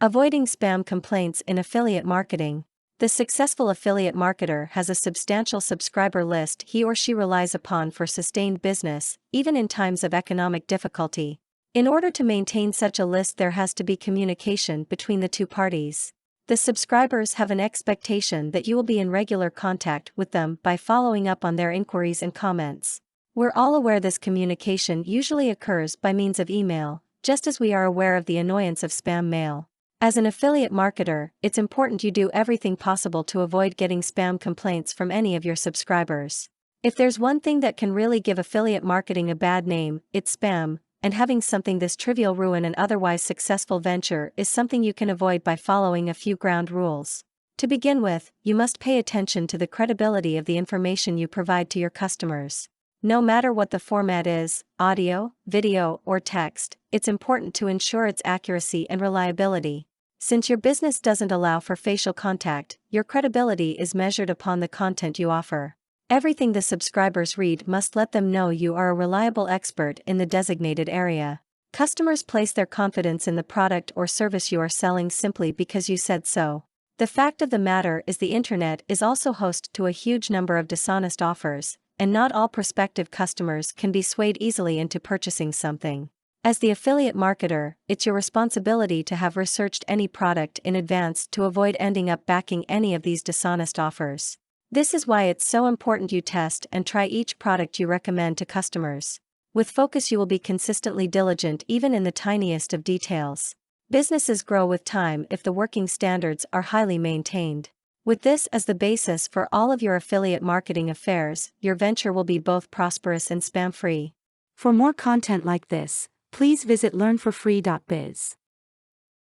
Avoiding spam complaints in affiliate marketing. The successful affiliate marketer has a substantial subscriber list he or she relies upon for sustained business, even in times of economic difficulty. In order to maintain such a list, there has to be communication between the two parties. The subscribers have an expectation that you will be in regular contact with them by following up on their inquiries and comments. We're all aware this communication usually occurs by means of email, just as we are aware of the annoyance of spam mail. As an affiliate marketer, it's important you do everything possible to avoid getting spam complaints from any of your subscribers. If there's one thing that can really give affiliate marketing a bad name, it's spam, and having something this trivial ruin an otherwise successful venture is something you can avoid by following a few ground rules. To begin with, you must pay attention to the credibility of the information you provide to your customers. No matter what the format is, audio, video, or text, it's important to ensure its accuracy and reliability. Since your business doesn't allow for facial contact, your credibility is measured upon the content you offer. Everything the subscribers read must let them know you are a reliable expert in the designated area. Customers place their confidence in the product or service you are selling simply because you said so. The fact of the matter is the internet is also host to a huge number of dishonest offers, and not all prospective customers can be swayed easily into purchasing something. As the affiliate marketer, it's your responsibility to have researched any product in advance to avoid ending up backing any of these dishonest offers. This is why it's so important you test and try each product you recommend to customers. With focus, you will be consistently diligent even in the tiniest of details. Businesses grow with time if the working standards are highly maintained. With this as the basis for all of your affiliate marketing affairs, your venture will be both prosperous and spam-free. For more content like this, please visit learnforfree.biz.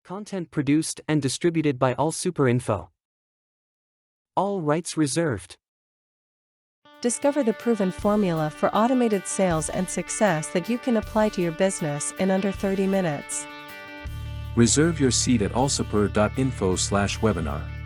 Content produced and distributed by AllSuperInfo. All rights reserved. Discover the proven formula for automated sales and success that you can apply to your business in under 30 minutes. Reserve your seat at allsuper.info/webinar.